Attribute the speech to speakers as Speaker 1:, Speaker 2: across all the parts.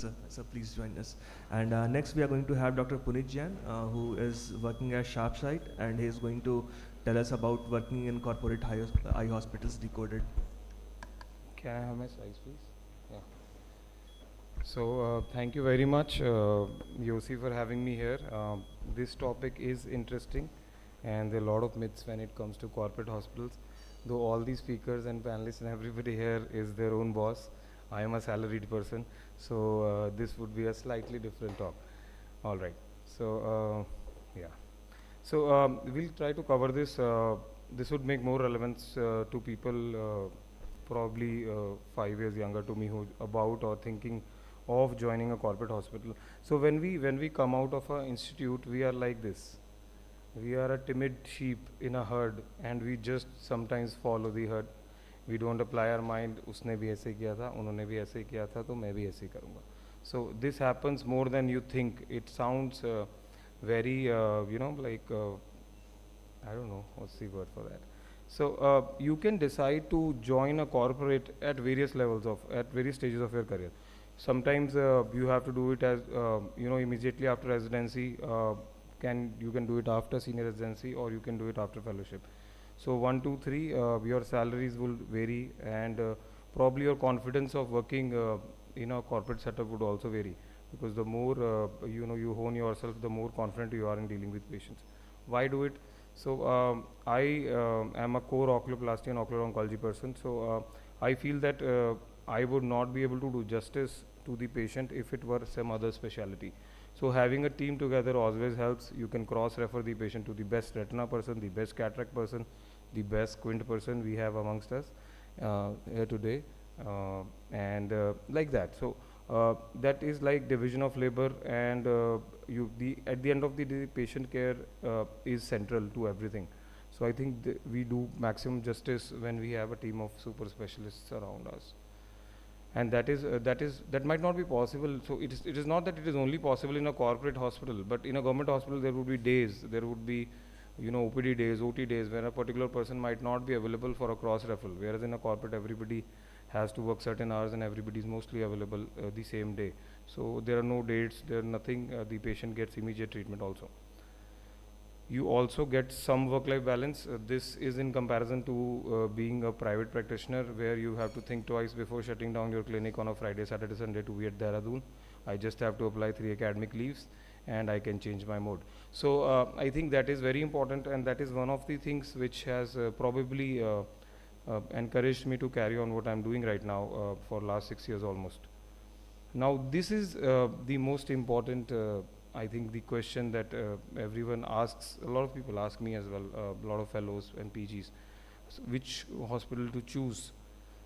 Speaker 1: So please join us. And next we are going to have Dr. Puneet Jain, who is working at Sharpsite, and he is going to tell us about working in corporate eye hospitals decoded.
Speaker 2: Can I have my slides, please? Yeah. So, thank you very much, Yossi, for having me here. This topic is interesting, and there are a lot of myths when it comes to corporate hospitals. Though all these speakers and panelists and everybody here is their own boss, I am a salaried person, so this would be a slightly different talk. All right. So, yeah. So, we'll try to cover this. This would make more relevance to people probably 5 years younger to me who about or thinking of joining a corporate hospital. So when we come out of our institute, we are like this. We are a timid sheep in a herd, and we just sometimes follow the herd. We don't apply our mind. उसने भी ऐसे किया था, उन्होंने भी ऐसे किया था, तो मैं भी ऐसे ही करूँगा. So this happens more than you think. It sounds very like I don't know what's the word for that. So you can decide to join a corporate at various levels at various stages of your career. Sometimes you have to do it as immediately after residency. You can do it after senior residency, or you can do it after fellowship. So 1, 2, 3, your salaries will vary, and probably your confidence of working in a corporate setup would also vary, because the more you hone yourself, the more confident you are in dealing with patients. Why do it? So I am a core oculoplasty and ocular oncology person. So I feel that I would not be able to do justice to the patient if it were some other specialty. So having a team together always helps. You can cross-refer the patient to the best retina person, the best cataract person, the best squint person we have amongst us here today, and like that. So that is like division of labor, and at the end of the day, patient care is central to everything. So I think we do maximum justice when we have a team of super specialists around us, and that might not be possible. So it is not that it is only possible in a corporate hospital, but in a government hospital there would be days, there would be OPD days, OT days, where a particular person might not be available for a cross referral, whereas in a corporate everybody has to work certain hours and everybody is mostly available the same day. So there are no dates, there are nothing. The patient gets immediate treatment also. You also get some work-life balance. This is in comparison to being a private practitioner, where you have to think twice before shutting down your clinic on a Friday, Saturday, Sunday to be at Dehradun. I just have to apply 3 academic leaves, and I can change my mode. So I think that is very important, and that is one of the things which has probably encouraged me to carry on what I'm doing right now for last 6 years almost. Now this is the most important I think the question that everyone asks, a lot of people ask me as well, a lot of fellows and PGs, so which hospital to choose.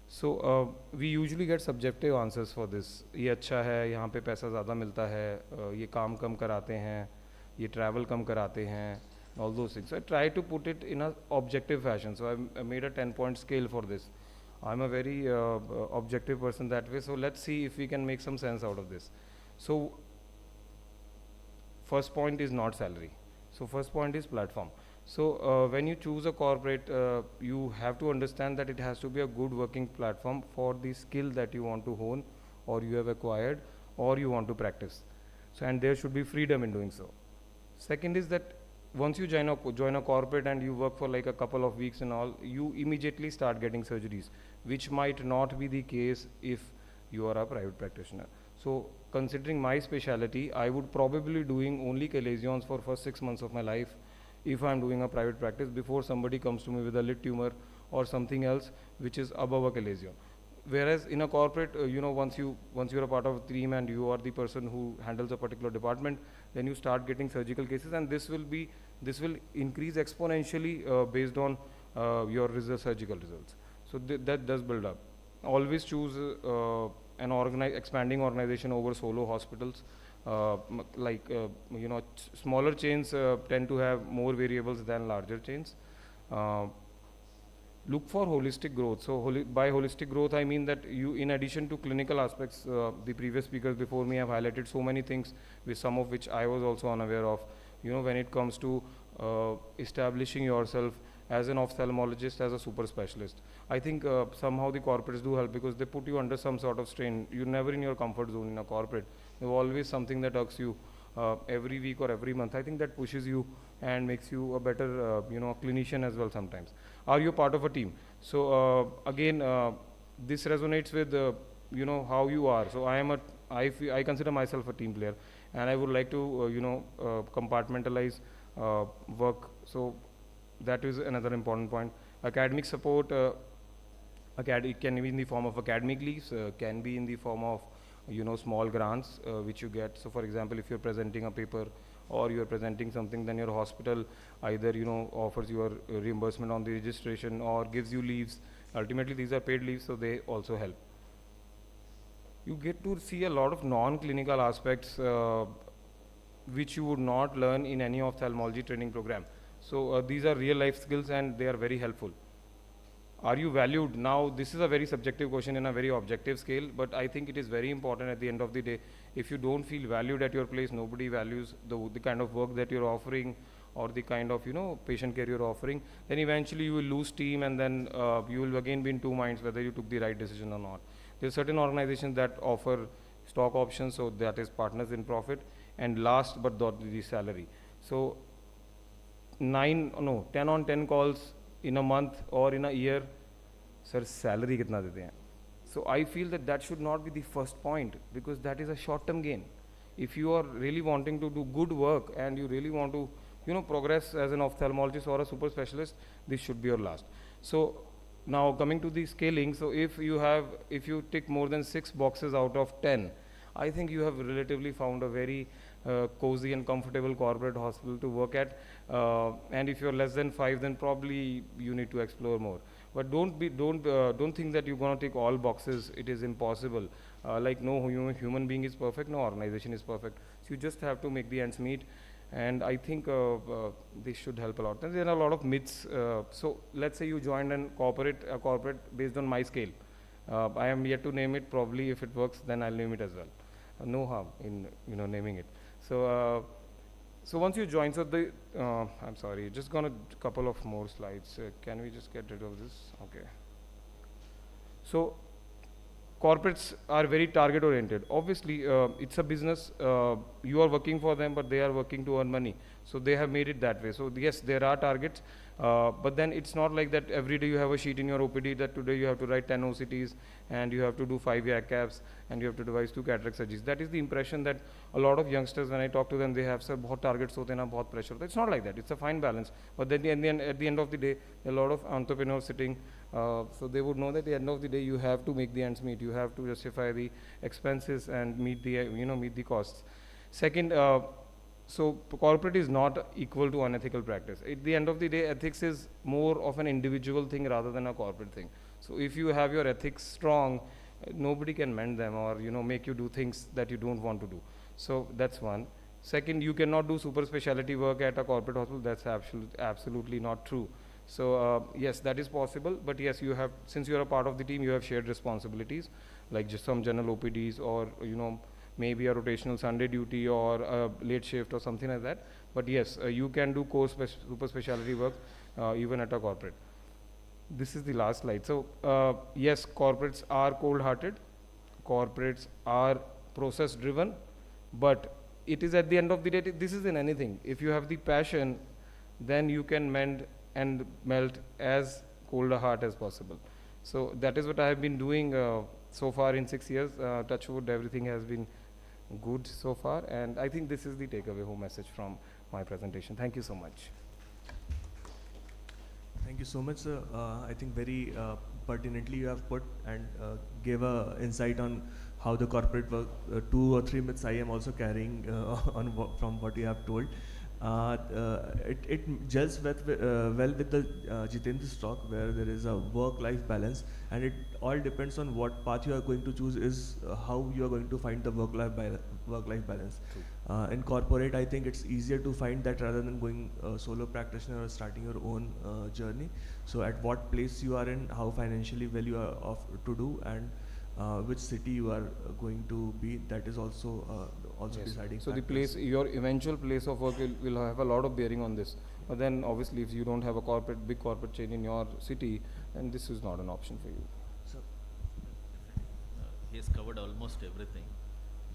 Speaker 2: So we usually get subjective answers for this. ये अच्छा है, यहाँ पे पैसा ज़्यादा मिलता है, ये काम कम कराते हैं, ये travel कम कराते हैं, all those things. So I try to put it in a objective fashion. So I made a 10-point scale for this. I'm a very objective person that way. So let's see if we can make some sense out of this. So first point is not salary. So first point is platform. So when you choose a corporate, you have to understand that it has to be a good working platform for the skill that you want to hone, or you have acquired, or you want to practice. So and there should be freedom in doing so. Second is that once you join a corporate and you work for like a couple of weeks and all, you immediately start getting surgeries, which might not be the case if you are a private practitioner. So considering my specialty, I would probably doing only chalazions for first 6 months of my life if I'm doing a private practice, before somebody comes to me with a lid tumor or something else which is above a chalazion. Whereas in a corporate, once you're a part of a team and you are the person who handles a particular department, then you start getting surgical cases, and this will increase exponentially based on your surgical results. So that does build up. Always choose an expanding organization over solo hospitals. Smaller chains tend to have more variables than larger chains. Look for holistic growth. So by holistic growth, I mean that you, in addition to clinical aspects, the previous speakers before me have highlighted so many things, with some of which I was also unaware of. When it comes to establishing yourself as an ophthalmologist, as a super specialist. I think somehow the corporates do help because they put you under some sort of strain. You're never in your comfort zone in a corporate. There's always something that irks you every week or every month. I think that pushes you and makes you a better, clinician as well sometimes. Are you part of a team? So again, this resonates with how you are. So I consider myself a team player, and I would like to compartmentalize work. So that is another important point. Academic support, it can be in the form of academic leaves, can be in the form of small grants which you get. So for example, if you're presenting a paper or you're presenting something, then your hospital either offers your reimbursement on the registration or gives you leaves. Ultimately these are paid leaves, so they also help. You get to see a lot of non-clinical aspects which you would not learn in any ophthalmology training program. So these are real life skills and they are very helpful. Are you valued? Now this is a very subjective question in a very objective scale, but I think it is very important at the end of the day. If you don't feel valued at your place, nobody values the kind of work that you're offering or the kind of patient care you're offering, then eventually you will lose steam, and then you will again be in two minds whether you took the right decision or not. There are certain organizations that offer stock options, so that is partners in profit, and last but not the salary. So 10 on 10 calls in a month or in a year, sir, salary kitna dete hain? So I feel that that should not be the first point, because that is a short term gain. If you are really wanting to do good work and you really want to progress as an ophthalmologist or a super specialist, this should be your last. So now coming to the scaling, so if you tick more than 6 boxes out of 10, I think you have relatively found a very cozy and comfortable corporate hospital to work at. And if you're less than 5, then probably you need to explore more. But don't think that you're gonna tick all boxes. It is impossible. Like no human being is perfect, no organization is perfect. So you just have to make the ends meet. And I think this should help a lot. And there are a lot of myths. So let's say you joined a corporate based on my scale. I am yet to name it. Probably if it works, then I'll name it as well. No harm in naming it. So so once you join, so I'm sorry, just gonna couple of more slides. Can we just get rid of this? Okay. So corporates are very target oriented. Obviously it's a business, you are working for them, but they are working to earn money, so they have made it that way. So yes, there are targets, but then it's not like that every day you have a sheet in your OPD that today you have to write 10 OCTs and you have to do 5 YAC caps and you have to devise 2 cataract surgeries. That is the impression that a lot of youngsters, when I talk to them, they have said bahut targets hote na, bahut pressure. It's not like that. It's a fine balance. But then at the end of the day, a lot of entrepreneurs sitting, so they would know that at the end of the day you have to make the ends meet. You have to justify the expenses and meet the meet the costs. Second, so corporate is not equal to unethical practice. At the end of the day, ethics is more of an individual thing rather than a corporate thing. So if you have your ethics strong, nobody can mend them or make you do things that you don't want to do. So that's one. Second, you cannot do super specialty work at a corporate hospital. That's absolutely not true. So yes, that is possible, but yes, you have, since you are a part of the team, you have shared responsibilities, like just some general OPDs or maybe a rotational Sunday duty or a late shift or something like that. But yes, you can do super specialty work even at a corporate. This is the last slide. So yes, corporates are cold-hearted, corporates are process-driven, but it is at the end of the day, this is in anything. If you have the passion, then you can mend and melt as cold a heart as possible. So that is what I have been doing so far in 6 years. Touch wood, everything has been good so far, and I think this is the takeaway home message from my presentation. Thank you so much.
Speaker 1: Thank you so much, sir. I think very pertinently you have put and gave a insight on how the corporate work. 2 or 3 myths I am also carrying from what you have told. It gels well with the Jitendra's talk, where there is a work-life balance, and it all depends on what path you are going to choose is how you are going to find the work-life balance. In corporate, I think it's easier to find that rather than going solo practitioner or starting your own journey. So at what place you are in, how financially well you are off to do, and which city you are going to be, that is also
Speaker 2: Yes.
Speaker 1: deciding
Speaker 2: So the
Speaker 1: factors.
Speaker 2: place, your eventual place of work will have a lot of bearing on this. But then obviously if you don't have a big corporate chain in your city, then this is not an option for you.
Speaker 1: So,
Speaker 3: He has covered almost everything,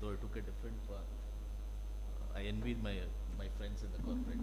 Speaker 3: though I took a different path. I envied my friends in the corporate.